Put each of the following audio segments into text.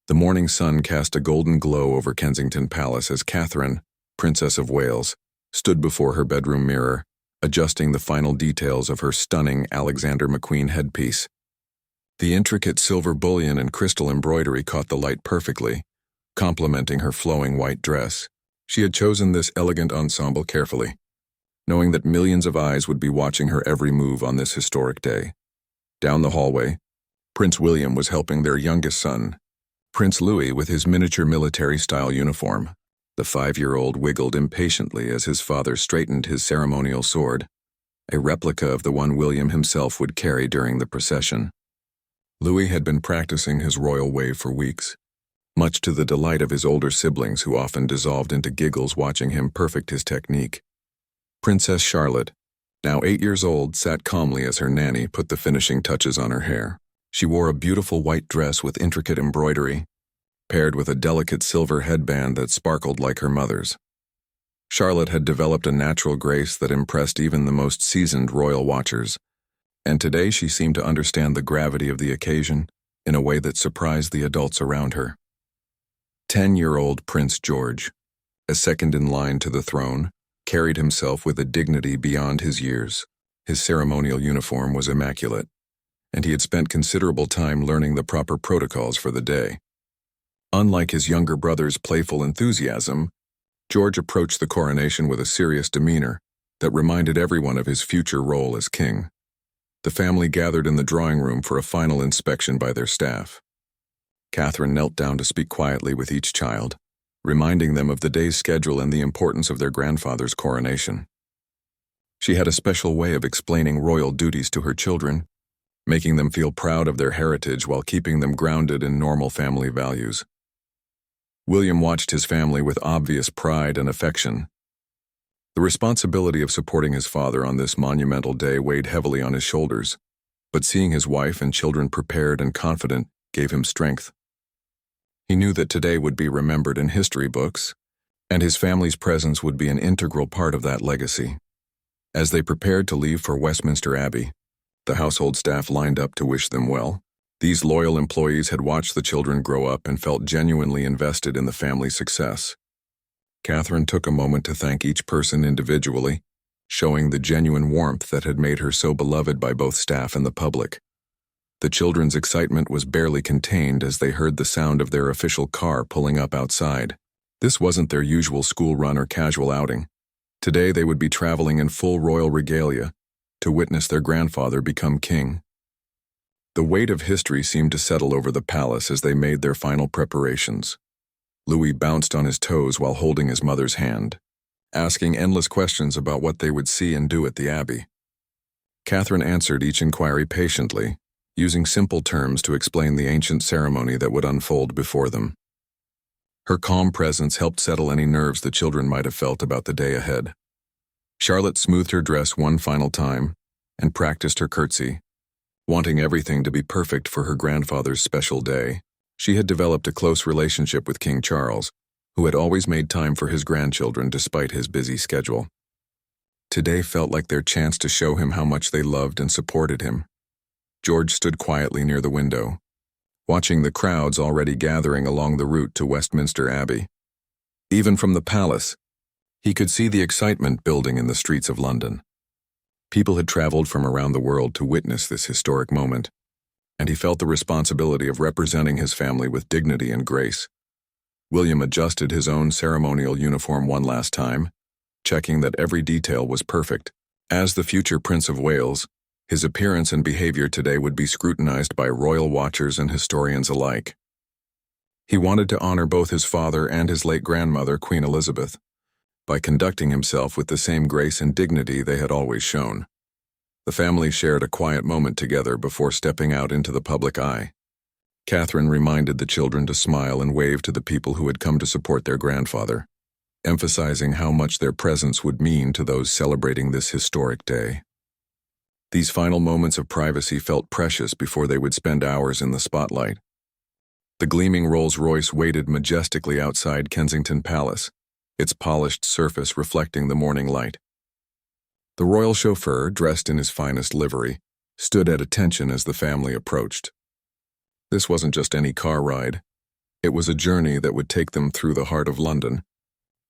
The morning sun cast a golden glow over Kensington Palace as Catherine, Princess of Wales, stood before her bedroom mirror, adjusting the final details of her stunning Alexander McQueen headpiece. The intricate silver bullion and crystal embroidery caught the light perfectly, complementing her flowing white dress. She had chosen this elegant ensemble carefully, knowing that millions of eyes would be watching her every move on this historic day. Down the hallway, Prince William was helping their youngest son, Prince Louis, with his miniature military-style uniform. The 5-year-old wiggled impatiently as his father straightened his ceremonial sword, a replica of the one William himself would carry during the procession. Louis had been practicing his royal wave for weeks, much to the delight of his older siblings who often dissolved into giggles watching him perfect his technique. Princess Charlotte, now 8 years old, sat calmly as her nanny put the finishing touches on her hair. She wore a beautiful white dress with intricate embroidery, paired with a delicate silver headband that sparkled like her mother's. Charlotte had developed a natural grace that impressed even the most seasoned royal watchers, and today she seemed to understand the gravity of the occasion in a way that surprised the adults around her. 10-year-old Prince George, a second in line to the throne, carried himself with a dignity beyond his years. His ceremonial uniform was immaculate, and he had spent considerable time learning the proper protocols for the day. Unlike his younger brother's playful enthusiasm, George approached the coronation with a serious demeanor that reminded everyone of his future role as king. The family gathered in the drawing room for a final inspection by their staff. Catherine knelt down to speak quietly with each child, reminding them of the day's schedule and the importance of their grandfather's coronation. She had a special way of explaining royal duties to her children, making them feel proud of their heritage while keeping them grounded in normal family values. William watched his family with obvious pride and affection. The responsibility of supporting his father on this monumental day weighed heavily on his shoulders, but seeing his wife and children prepared and confident gave him strength. He knew that today would be remembered in history books, and his family's presence would be an integral part of that legacy. As they prepared to leave for Westminster Abbey, the household staff lined up to wish them well. These loyal employees had watched the children grow up and felt genuinely invested in the family's success. Catherine took a moment to thank each person individually, showing the genuine warmth that had made her so beloved by both staff and the public. The children's excitement was barely contained as they heard the sound of their official car pulling up outside. This wasn't their usual school run or casual outing. Today they would be traveling in full royal regalia to witness their grandfather become king. The weight of history seemed to settle over the palace as they made their final preparations. Louis bounced on his toes while holding his mother's hand, asking endless questions about what they would see and do at the Abbey. Catherine answered each inquiry patiently, using simple terms to explain the ancient ceremony that would unfold before them. Her calm presence helped settle any nerves the children might have felt about the day ahead. Charlotte smoothed her dress one final time and practiced her curtsy, wanting everything to be perfect for her grandfather's special day. She had developed a close relationship with King Charles, who had always made time for his grandchildren despite his busy schedule. Today felt like their chance to show him how much they loved and supported him. George stood quietly near the window, watching the crowds already gathering along the route to Westminster Abbey. Even from the palace, he could see the excitement building in the streets of London. People had traveled from around the world to witness this historic moment, and he felt the responsibility of representing his family with dignity and grace. William adjusted his own ceremonial uniform one last time, checking that every detail was perfect. As the future Prince of Wales, his appearance and behavior today would be scrutinized by royal watchers and historians alike. He wanted to honor both his father and his late grandmother, Queen Elizabeth, by conducting himself with the same grace and dignity they had always shown. The family shared a quiet moment together before stepping out into the public eye. Catherine reminded the children to smile and wave to the people who had come to support their grandfather, emphasizing how much their presence would mean to those celebrating this historic day. These final moments of privacy felt precious before they would spend hours in the spotlight. The gleaming Rolls-Royce waited majestically outside Kensington Palace, its polished surface reflecting the morning light. The royal chauffeur, dressed in his finest livery, stood at attention as the family approached. This wasn't just any car ride. It was a journey that would take them through the heart of London,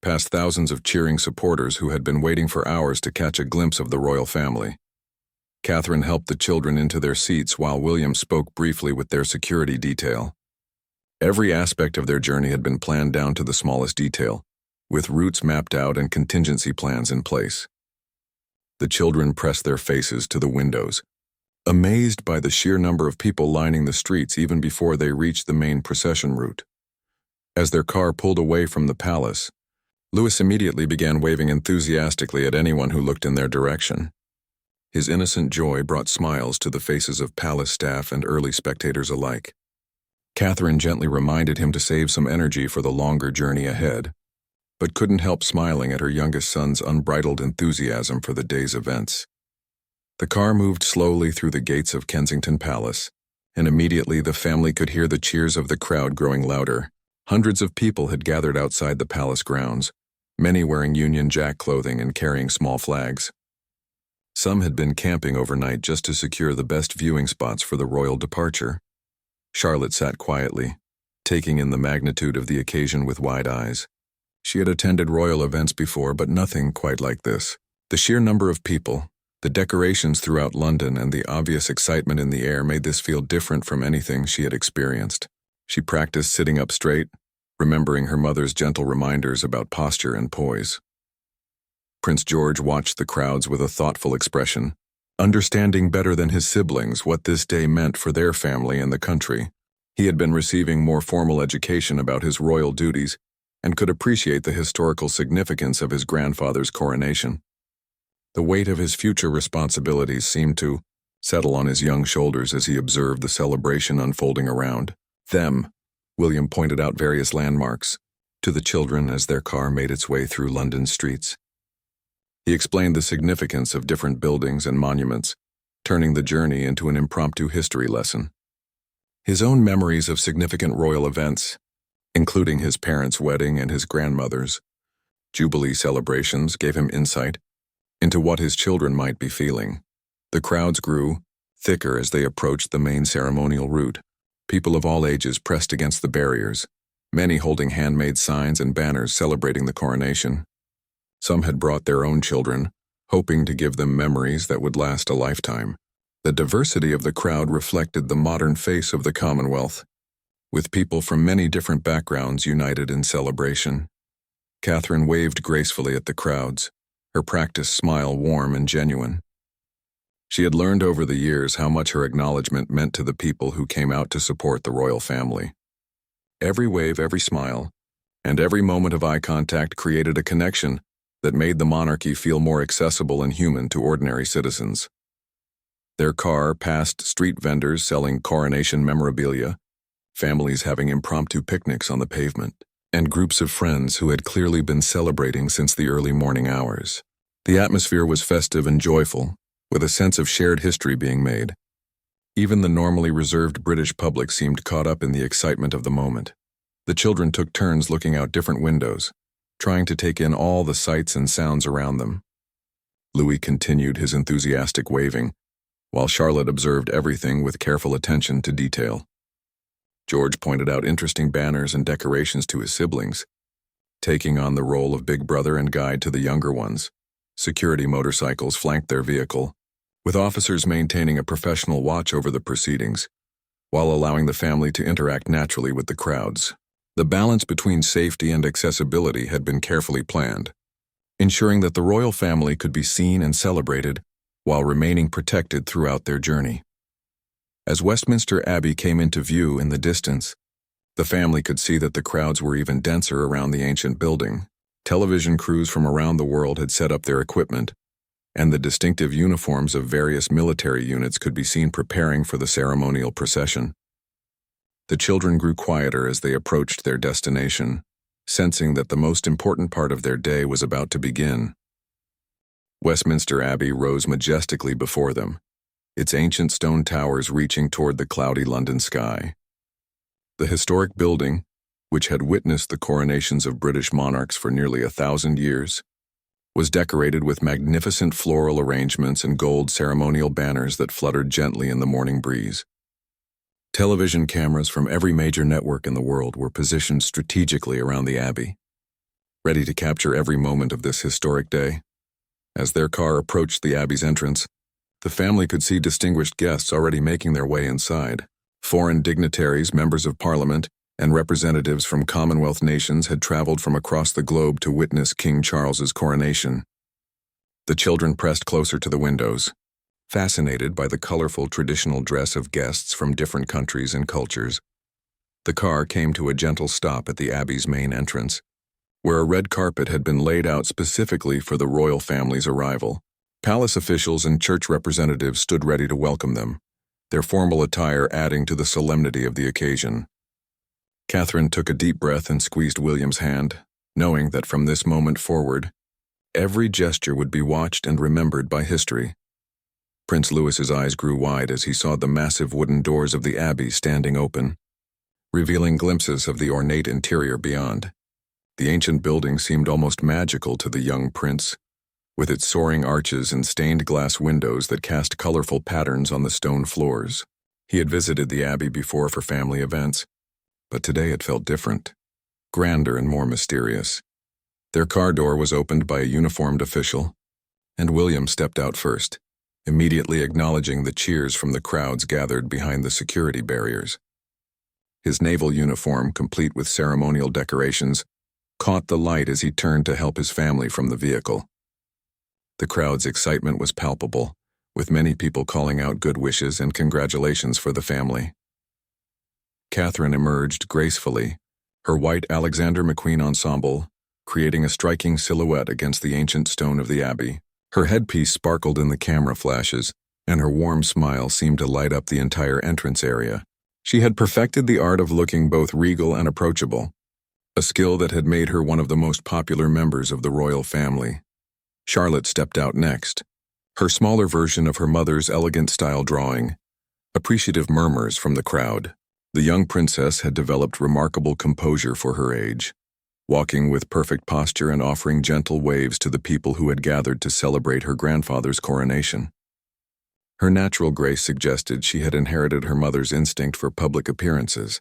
past thousands of cheering supporters who had been waiting for hours to catch a glimpse of the royal family. Catherine helped the children into their seats while William spoke briefly with their security detail. Every aspect of their journey had been planned down to the smallest detail, with routes mapped out and contingency plans in place. The children pressed their faces to the windows, amazed by the sheer number of people lining the streets even before they reached the main procession route. As their car pulled away from the palace, Louis immediately began waving enthusiastically at anyone who looked in their direction. His innocent joy brought smiles to the faces of palace staff and early spectators alike. Catherine gently reminded him to save some energy for the longer journey ahead, but couldn't help smiling at her youngest son's unbridled enthusiasm for the day's events. The car moved slowly through the gates of Kensington Palace, and immediately the family could hear the cheers of the crowd growing louder. Hundreds of people had gathered outside the palace grounds, many wearing Union Jack clothing and carrying small flags. Some had been camping overnight just to secure the best viewing spots for the royal departure. Charlotte sat quietly, taking in the magnitude of the occasion with wide eyes. She had attended royal events before, but nothing quite like this. The sheer number of people, the decorations throughout London, and the obvious excitement in the air made this feel different from anything she had experienced. She practiced sitting up straight, remembering her mother's gentle reminders about posture and poise. Prince George watched the crowds with a thoughtful expression, understanding better than his siblings what this day meant for their family and the country. He had been receiving more formal education about his royal duties and could appreciate the historical significance of his grandfather's coronation. The weight of his future responsibilities seemed to settle on his young shoulders as he observed the celebration unfolding around them. William pointed out various landmarks to the children as their car made its way through London streets. He explained the significance of different buildings and monuments, turning the journey into an impromptu history lesson. His own memories of significant royal events, including his parents' wedding and his grandmother's Jubilee celebrations, gave him insight into what his children might be feeling. The crowds grew thicker as they approached the main ceremonial route. People of all ages pressed against the barriers, many holding handmade signs and banners celebrating the coronation. Some had brought their own children, hoping to give them memories that would last a lifetime. The diversity of the crowd reflected the modern face of the Commonwealth, with people from many different backgrounds united in celebration. Catherine waved gracefully at the crowds, her practiced smile warm and genuine. She had learned over the years how much her acknowledgement meant to the people who came out to support the royal family. Every wave, every smile, and every moment of eye contact created a connection that made the monarchy feel more accessible and human to ordinary citizens. Their car passed street vendors selling coronation memorabilia, families having impromptu picnics on the pavement, and groups of friends who had clearly been celebrating since the early morning hours. The atmosphere was festive and joyful, with a sense of shared history being made. Even the normally reserved British public seemed caught up in the excitement of the moment. The children took turns looking out different windows, trying to take in all the sights and sounds around them. Louis continued his enthusiastic waving, while Charlotte observed everything with careful attention to detail. George pointed out interesting banners and decorations to his siblings, taking on the role of big brother and guide to the younger ones. Security motorcycles flanked their vehicle, with officers maintaining a professional watch over the proceedings, while allowing the family to interact naturally with the crowds. The balance between safety and accessibility had been carefully planned, ensuring that the royal family could be seen and celebrated while remaining protected throughout their journey. As Westminster Abbey came into view in the distance, the family could see that the crowds were even denser around the ancient building. Television crews from around the world had set up their equipment, and the distinctive uniforms of various military units could be seen preparing for the ceremonial procession. The children grew quieter as they approached their destination, sensing that the most important part of their day was about to begin. Westminster Abbey rose majestically before them, its ancient stone towers reaching toward the cloudy London sky. The historic building, which had witnessed the coronations of British monarchs for nearly 1,000 years, was decorated with magnificent floral arrangements and gold ceremonial banners that fluttered gently in the morning breeze. Television cameras from every major network in the world were positioned strategically around the Abbey, ready to capture every moment of this historic day. As their car approached the Abbey's entrance, the family could see distinguished guests already making their way inside. Foreign dignitaries, members of parliament, and representatives from Commonwealth nations had traveled from across the globe to witness King Charles's coronation. The children pressed closer to the windows, fascinated by the colorful traditional dress of guests from different countries and cultures. The car came to a gentle stop at the Abbey's main entrance, where a red carpet had been laid out specifically for the royal family's arrival. Palace officials and church representatives stood ready to welcome them, their formal attire adding to the solemnity of the occasion. Catherine took a deep breath and squeezed William's hand, knowing that from this moment forward, every gesture would be watched and remembered by history. Prince Louis's eyes grew wide as he saw the massive wooden doors of the Abbey standing open, revealing glimpses of the ornate interior beyond. The ancient building seemed almost magical to the young prince, with its soaring arches and stained glass windows that cast colorful patterns on the stone floors. He had visited the Abbey before for family events, but today it felt different, grander and more mysterious. Their car door was opened by a uniformed official, and William stepped out first, immediately acknowledging the cheers from the crowds gathered behind the security barriers. His naval uniform, complete with ceremonial decorations, caught the light as he turned to help his family from the vehicle. The crowd's excitement was palpable, with many people calling out good wishes and congratulations for the family. Catherine emerged gracefully, her white Alexander McQueen ensemble creating a striking silhouette against the ancient stone of the Abbey. Her headpiece sparkled in the camera flashes, and her warm smile seemed to light up the entire entrance area. She had perfected the art of looking both regal and approachable, a skill that had made her one of the most popular members of the royal family. Charlotte stepped out next, her smaller version of her mother's elegant style drawing. Appreciative murmurs from the crowd. The young princess had developed remarkable composure for her age, walking with perfect posture and offering gentle waves to the people who had gathered to celebrate her grandfather's coronation. Her natural grace suggested she had inherited her mother's instinct for public appearances.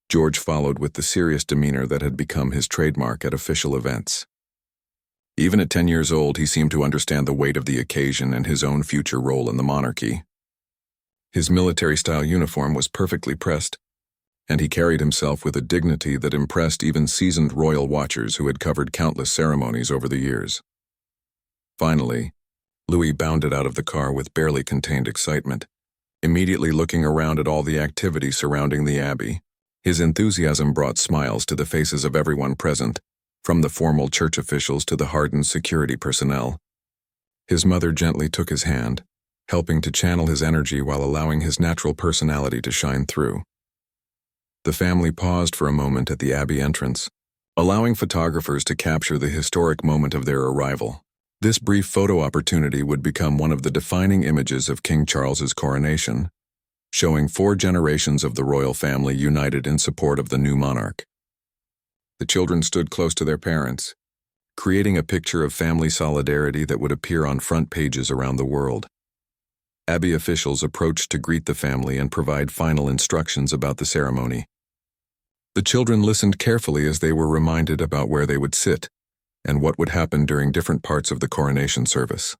George followed with the serious demeanor that had become his trademark at official events. Even at 10 years old, he seemed to understand the weight of the occasion and his own future role in the monarchy. His military-style uniform was perfectly pressed, and he carried himself with a dignity that impressed even seasoned royal watchers who had covered countless ceremonies over the years. Finally, Louis bounded out of the car with barely contained excitement, immediately looking around at all the activity surrounding the Abbey. His enthusiasm brought smiles to the faces of everyone present, from the formal church officials to the hardened security personnel. His mother gently took his hand, helping to channel his energy while allowing his natural personality to shine through. The family paused for a moment at the Abbey entrance, allowing photographers to capture the historic moment of their arrival. This brief photo opportunity would become one of the defining images of King Charles's coronation, showing 4 generations of the royal family united in support of the new monarch. The children stood close to their parents, creating a picture of family solidarity that would appear on front pages around the world. Abbey officials approached to greet the family and provide final instructions about the ceremony. The children listened carefully as they were reminded about where they would sit and what would happen during different parts of the coronation service.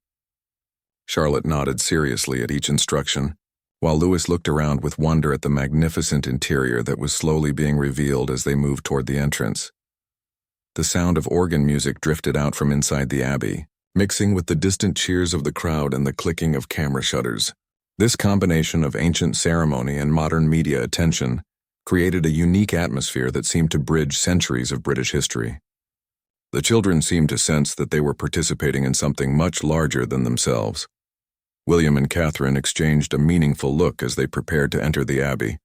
Charlotte nodded seriously at each instruction, while Louis looked around with wonder at the magnificent interior that was slowly being revealed as they moved toward the entrance. The sound of organ music drifted out from inside the Abbey, mixing with the distant cheers of the crowd and the clicking of camera shutters. This combination of ancient ceremony and modern media attention created a unique atmosphere that seemed to bridge centuries of British history. The children seemed to sense that they were participating in something much larger than themselves. William and Catherine exchanged a meaningful look as they prepared to enter the Abbey,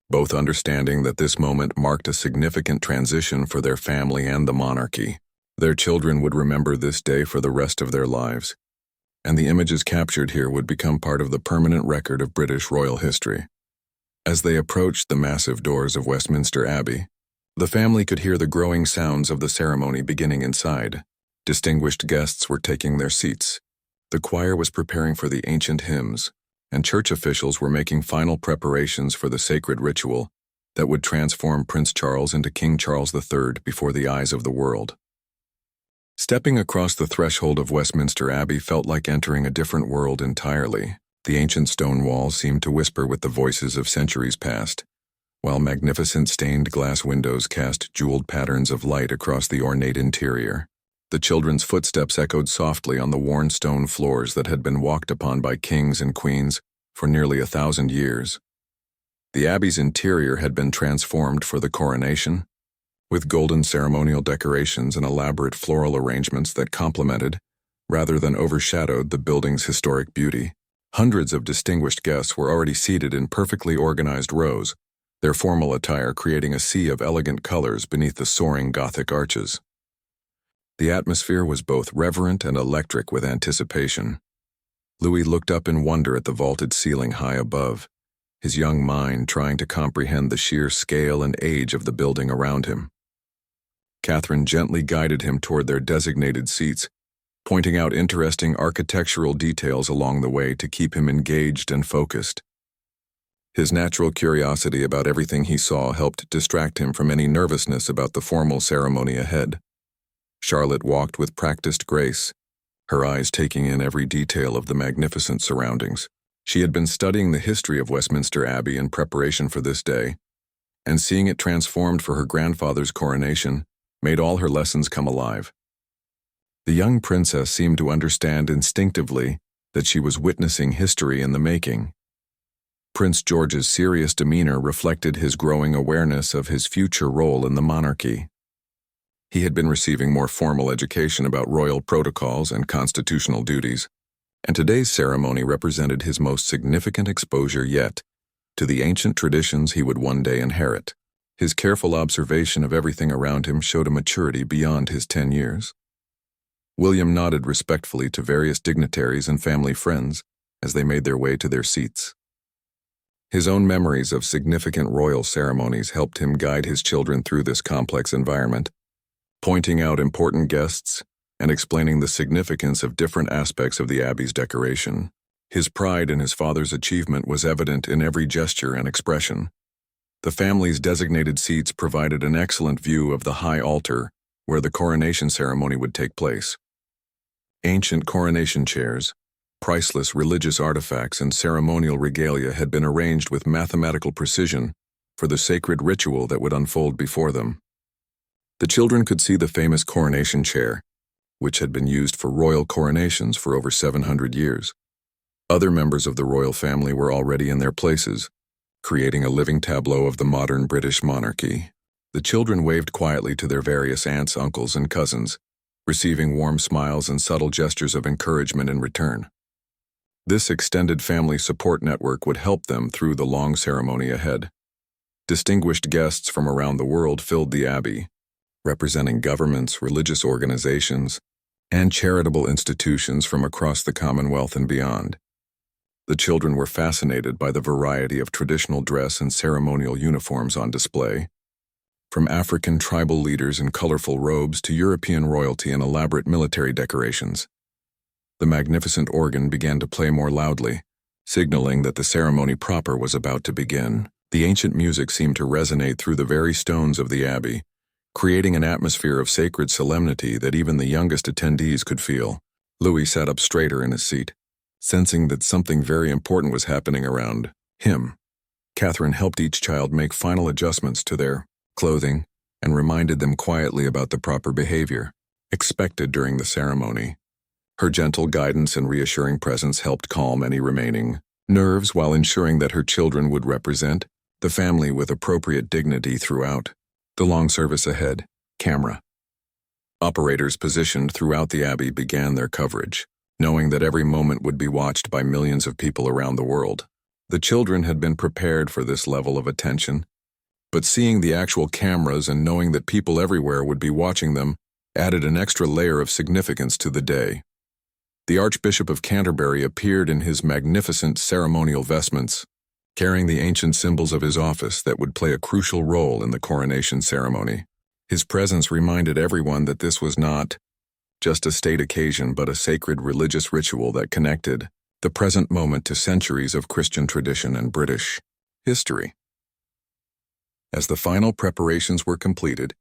both understanding that this moment marked a significant transition for their family and the monarchy. Their children would remember this day for the rest of their lives, and the images captured here would become part of the permanent record of British royal history. As they approached the massive doors of Westminster Abbey, the family could hear the growing sounds of the ceremony beginning inside. Distinguished guests were taking their seats. The choir was preparing for the ancient hymns, and church officials were making final preparations for the sacred ritual that would transform Prince Charles into King Charles III before the eyes of the world. Stepping across the threshold of Westminster Abbey felt like entering a different world entirely. The ancient stone walls seemed to whisper with the voices of centuries past, while magnificent stained glass windows cast jeweled patterns of light across the ornate interior. The children's footsteps echoed softly on the worn stone floors that had been walked upon by kings and queens for nearly 1,000 years. The abbey's interior had been transformed for the coronation, with golden ceremonial decorations and elaborate floral arrangements that complemented, rather than overshadowed, the building's historic beauty. Hundreds of distinguished guests were already seated in perfectly organized rows, their formal attire creating a sea of elegant colors beneath the soaring Gothic arches. The atmosphere was both reverent and electric with anticipation. Louis looked up in wonder at the vaulted ceiling high above, his young mind trying to comprehend the sheer scale and age of the building around him. Catherine gently guided him toward their designated seats, pointing out interesting architectural details along the way to keep him engaged and focused. His natural curiosity about everything he saw helped distract him from any nervousness about the formal ceremony ahead. Charlotte walked with practiced grace, her eyes taking in every detail of the magnificent surroundings. She had been studying the history of Westminster Abbey in preparation for this day, and seeing it transformed for her grandfather's coronation made all her lessons come alive. The young princess seemed to understand instinctively that she was witnessing history in the making. Prince George's serious demeanor reflected his growing awareness of his future role in the monarchy. He had been receiving more formal education about royal protocols and constitutional duties, and today's ceremony represented his most significant exposure yet to the ancient traditions he would one day inherit. His careful observation of everything around him showed a maturity beyond his 10 years. William nodded respectfully to various dignitaries and family friends as they made their way to their seats. His own memories of significant royal ceremonies helped him guide his children through this complex environment, pointing out important guests and explaining the significance of different aspects of the Abbey's decoration. His pride in his father's achievement was evident in every gesture and expression. The family's designated seats provided an excellent view of the high altar where the coronation ceremony would take place. Ancient coronation chairs, priceless religious artifacts, and ceremonial regalia had been arranged with mathematical precision for the sacred ritual that would unfold before them. The children could see the famous coronation chair, which had been used for royal coronations for over 700 years. Other members of the royal family were already in their places, creating a living tableau of the modern British monarchy. The children waved quietly to their various aunts, uncles, and cousins, receiving warm smiles and subtle gestures of encouragement in return. This extended family support network would help them through the long ceremony ahead. Distinguished guests from around the world filled the Abbey, representing governments, religious organizations, and charitable institutions from across the Commonwealth and beyond. The children were fascinated by the variety of traditional dress and ceremonial uniforms on display, from African tribal leaders in colorful robes to European royalty in elaborate military decorations. The magnificent organ began to play more loudly, signaling that the ceremony proper was about to begin. The ancient music seemed to resonate through the very stones of the Abbey, creating an atmosphere of sacred solemnity that even the youngest attendees could feel. Louis sat up straighter in his seat, sensing that something very important was happening around him. Catherine helped each child make final adjustments to their clothing and reminded them quietly about the proper behavior expected during the ceremony. Her gentle guidance and reassuring presence helped calm any remaining nerves while ensuring that her children would represent the family with appropriate dignity throughout. The long service ahead. Camera operators positioned throughout the Abbey began their coverage, knowing that every moment would be watched by millions of people around the world. The children had been prepared for this level of attention, but seeing the actual cameras and knowing that people everywhere would be watching them added an extra layer of significance to the day. The Archbishop of Canterbury appeared in his magnificent ceremonial vestments, carrying the ancient symbols of his office that would play a crucial role in the coronation ceremony. His presence reminded everyone that this was not just a state occasion but a sacred religious ritual that connected the present moment to centuries of Christian tradition and British history. As the final preparations were completed,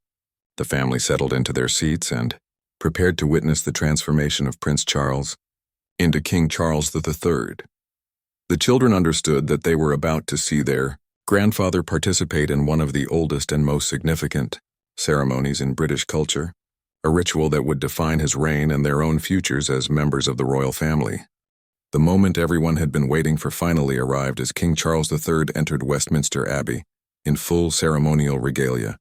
the family settled into their seats and prepared to witness the transformation of Prince Charles into King Charles III. The children understood that they were about to see their grandfather participate in one of the oldest and most significant ceremonies in British culture, a ritual that would define his reign and their own futures as members of the royal family. The moment everyone had been waiting for finally arrived as King Charles III entered Westminster Abbey in full ceremonial regalia.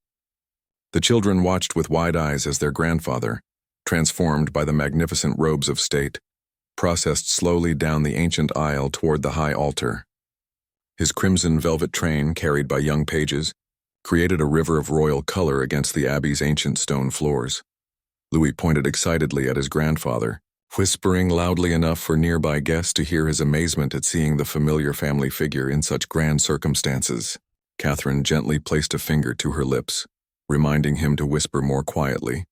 The children watched with wide eyes as their grandfather, transformed by the magnificent robes of state, processed slowly down the ancient aisle toward the high altar. His crimson velvet train, carried by young pages, created a river of royal color against the abbey's ancient stone floors. Louis pointed excitedly at his grandfather, whispering loudly enough for nearby guests to hear his amazement at seeing the familiar family figure in such grand circumstances. Catherine gently placed a finger to her lips, reminding him to whisper more quietly,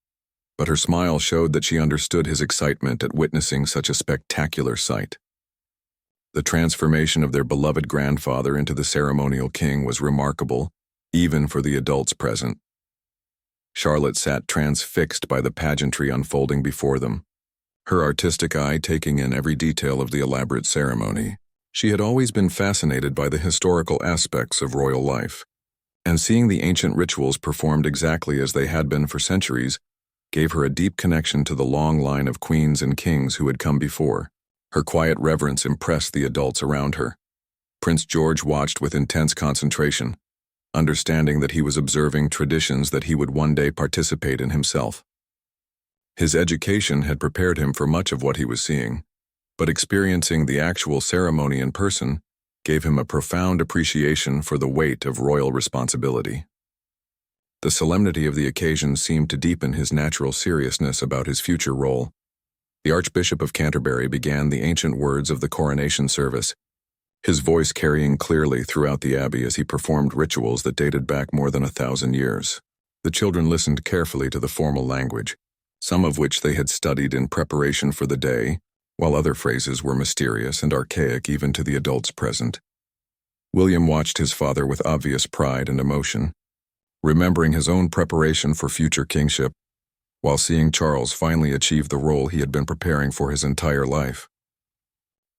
but her smile showed that she understood his excitement at witnessing such a spectacular sight. The transformation of their beloved grandfather into the ceremonial king was remarkable, even for the adults present. Charlotte sat transfixed by the pageantry unfolding before them, her artistic eye taking in every detail of the elaborate ceremony. She had always been fascinated by the historical aspects of royal life, and seeing the ancient rituals performed exactly as they had been for centuries gave her a deep connection to the long line of queens and kings who had come before. Her quiet reverence impressed the adults around her. Prince George watched with intense concentration, understanding that he was observing traditions that he would one day participate in himself. His education had prepared him for much of what he was seeing, but experiencing the actual ceremony in person gave him a profound appreciation for the weight of royal responsibility. The solemnity of the occasion seemed to deepen his natural seriousness about his future role. The Archbishop of Canterbury began the ancient words of the coronation service, his voice carrying clearly throughout the abbey as he performed rituals that dated back more than 1,000 years. The children listened carefully to the formal language, some of which they had studied in preparation for the day, while other phrases were mysterious and archaic even to the adults present. William watched his father with obvious pride and emotion, remembering his own preparation for future kingship, while seeing Charles finally achieve the role he had been preparing for his entire life.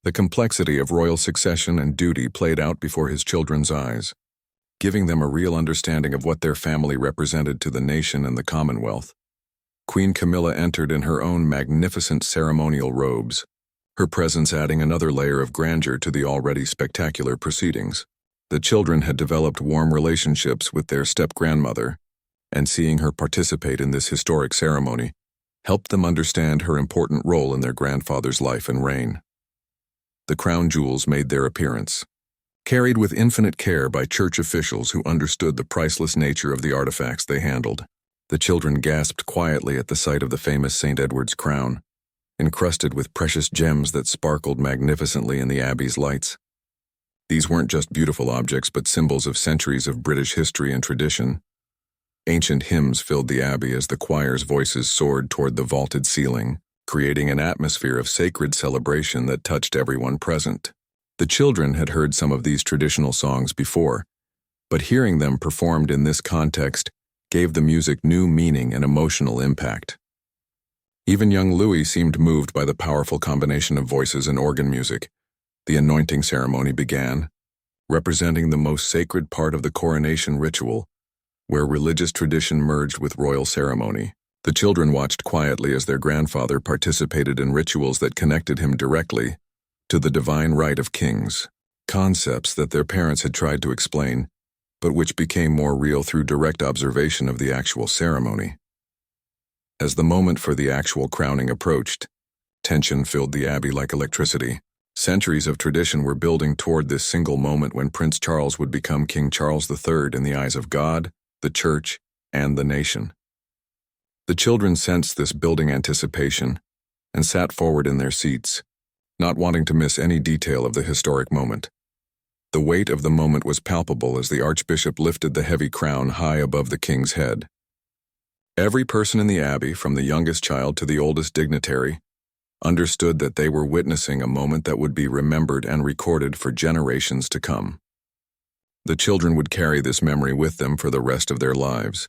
The complexity of royal succession and duty played out before his children's eyes, giving them a real understanding of what their family represented to the nation and the Commonwealth. Queen Camilla entered in her own magnificent ceremonial robes, her presence adding another layer of grandeur to the already spectacular proceedings. The children had developed warm relationships with their step-grandmother, and seeing her participate in this historic ceremony helped them understand her important role in their grandfather's life and reign. The crown jewels made their appearance, carried with infinite care by church officials who understood the priceless nature of the artifacts they handled. The children gasped quietly at the sight of the famous St. Edward's crown, encrusted with precious gems that sparkled magnificently in the abbey's lights. These weren't just beautiful objects but symbols of centuries of British history and tradition. Ancient hymns filled the abbey as the choir's voices soared toward the vaulted ceiling, creating an atmosphere of sacred celebration that touched everyone present. The children had heard some of these traditional songs before, but hearing them performed in this context gave the music new meaning and emotional impact. Even young Louis seemed moved by the powerful combination of voices and organ music. The anointing ceremony began, representing the most sacred part of the coronation ritual, where religious tradition merged with royal ceremony. The children watched quietly as their grandfather participated in rituals that connected him directly to the divine right of kings, concepts that their parents had tried to explain, but which became more real through direct observation of the actual ceremony. As the moment for the actual crowning approached, tension filled the abbey like electricity. Centuries of tradition were building toward this single moment when Prince Charles would become King Charles III in the eyes of God, the Church, and the nation. The children sensed this building anticipation and sat forward in their seats, not wanting to miss any detail of the historic moment. The weight of the moment was palpable as the Archbishop lifted the heavy crown high above the king's head. Every person in the abbey, from the youngest child to the oldest dignitary, understood that they were witnessing a moment that would be remembered and recorded for generations to come. The children would carry this memory with them for the rest of their lives,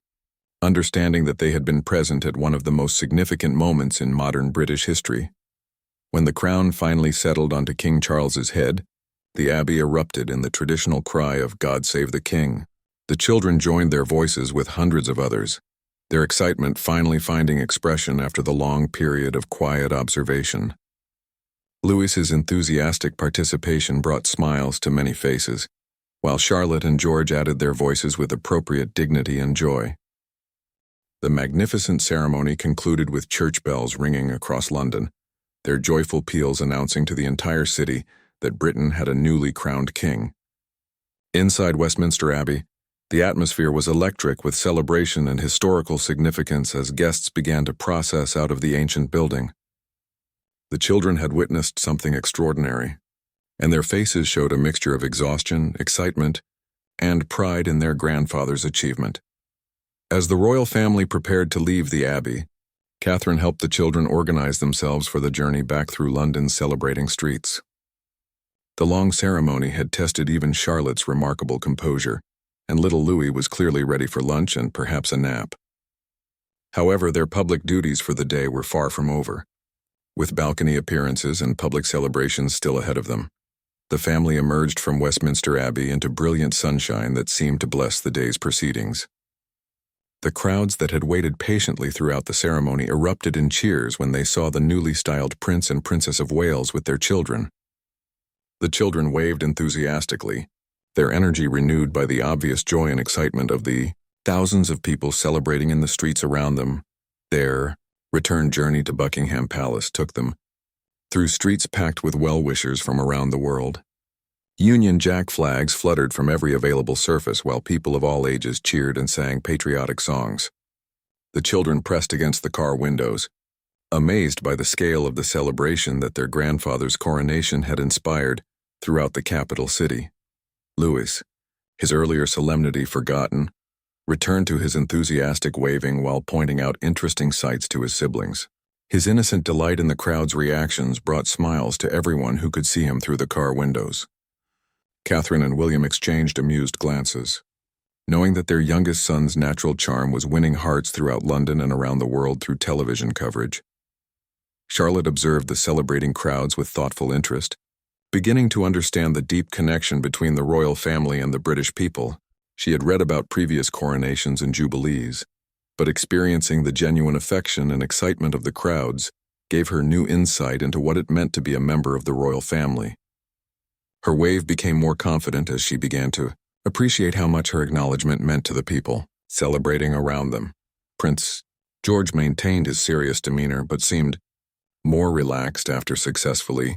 understanding that they had been present at one of the most significant moments in modern British history. When the crown finally settled onto King Charles's head, the Abbey erupted in the traditional cry of "God Save the King." The children joined their voices with hundreds of others, their excitement finally finding expression after the long period of quiet observation. Louis's enthusiastic participation brought smiles to many faces, while Charlotte and George added their voices with appropriate dignity and joy. The magnificent ceremony concluded with church bells ringing across London, their joyful peals announcing to the entire city that Britain had a newly crowned king. Inside Westminster Abbey, the atmosphere was electric with celebration and historical significance as guests began to process out of the ancient building. The children had witnessed something extraordinary, and their faces showed a mixture of exhaustion, excitement, and pride in their grandfather's achievement. As the royal family prepared to leave the Abbey, Catherine helped the children organize themselves for the journey back through London's celebrating streets. The long ceremony had tested even Charlotte's remarkable composure, and little Louis was clearly ready for lunch and perhaps a nap. However, their public duties for the day were far from over. With balcony appearances and public celebrations still ahead of them, the family emerged from Westminster Abbey into brilliant sunshine that seemed to bless the day's proceedings. The crowds that had waited patiently throughout the ceremony erupted in cheers when they saw the newly styled Prince and Princess of Wales with their children. The children waved enthusiastically, their energy renewed by the obvious joy and excitement of the thousands of people celebrating in the streets around them. Their return journey to Buckingham Palace took them through streets packed with well-wishers from around the world. Union Jack flags fluttered from every available surface while people of all ages cheered and sang patriotic songs. The children pressed against the car windows, amazed by the scale of the celebration that their grandfather's coronation had inspired throughout the capital city. Louis, his earlier solemnity forgotten, returned to his enthusiastic waving while pointing out interesting sights to his siblings. His innocent delight in the crowd's reactions brought smiles to everyone who could see him through the car windows. Catherine and William exchanged amused glances, knowing that their youngest son's natural charm was winning hearts throughout London and around the world through television coverage. Charlotte observed the celebrating crowds with thoughtful interest, beginning to understand the deep connection between the royal family and the British people. She had read about previous coronations and jubilees, but experiencing the genuine affection and excitement of the crowds gave her new insight into what it meant to be a member of the royal family. Her wave became more confident as she began to appreciate how much her acknowledgement meant to the people celebrating around them. Prince George maintained his serious demeanor but seemed more relaxed after successfully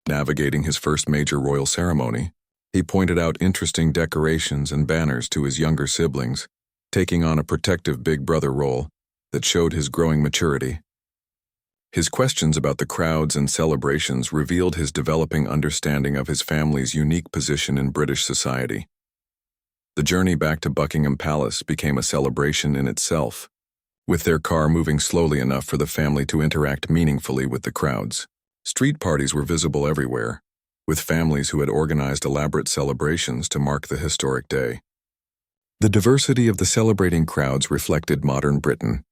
navigating his first major royal ceremony. He pointed out interesting decorations and banners to his younger siblings, taking on a protective big brother role that showed his growing maturity. His questions about the crowds and celebrations revealed his developing understanding of his family's unique position in British society. The journey back to Buckingham Palace became a celebration in itself, with their car moving slowly enough for the family to interact meaningfully with the crowds. Street parties were visible everywhere, with families who had organized elaborate celebrations to mark the historic day. The diversity of the celebrating crowds reflected modern Britain,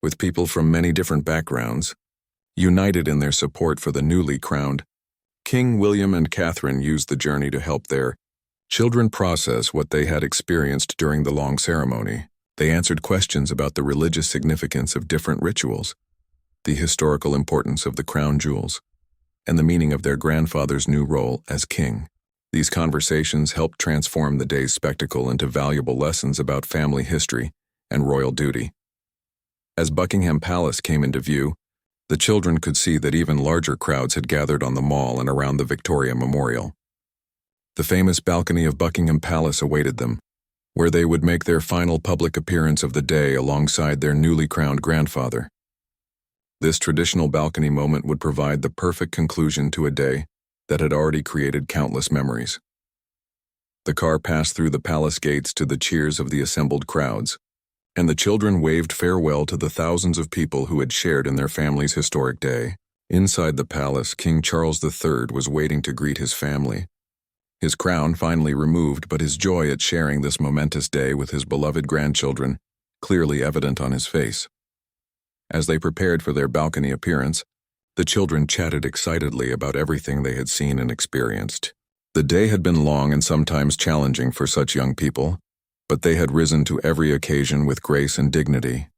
with people from many different backgrounds, united in their support for the newly crowned King. William and Catherine used the journey to help their children process what they had experienced during the long ceremony. They answered questions about the religious significance of different rituals, the historical importance of the crown jewels, and the meaning of their grandfather's new role as king. These conversations helped transform the day's spectacle into valuable lessons about family history and royal duty. As Buckingham Palace came into view, the children could see that even larger crowds had gathered on the Mall and around the Victoria Memorial. The famous balcony of Buckingham Palace awaited them, where they would make their final public appearance of the day alongside their newly crowned grandfather. This traditional balcony moment would provide the perfect conclusion to a day that had already created countless memories. The car passed through the palace gates to the cheers of the assembled crowds, and the children waved farewell to the thousands of people who had shared in their family's historic day. Inside the palace, King Charles III was waiting to greet his family. His crown finally removed, but his joy at sharing this momentous day with his beloved grandchildren clearly evident on his face. As they prepared for their balcony appearance, the children chatted excitedly about everything they had seen and experienced. The day had been long and sometimes challenging for such young people, but they had risen to every occasion with grace and dignity.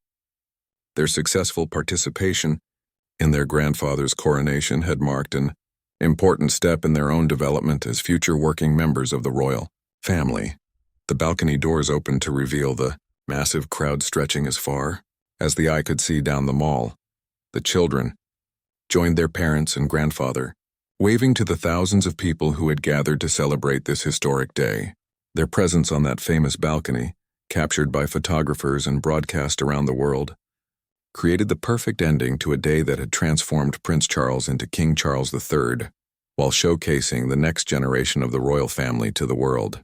Their successful participation in their grandfather's coronation had marked an important step in their own development as future working members of the royal family. The balcony doors opened to reveal the massive crowd stretching as far as the eye could see down the mall. The children joined their parents and grandfather, waving to the thousands of people who had gathered to celebrate this historic day. Their presence on that famous balcony, captured by photographers and broadcast around the world, created the perfect ending to a day that had transformed Prince Charles into King Charles III, while showcasing the next generation of the royal family to the world.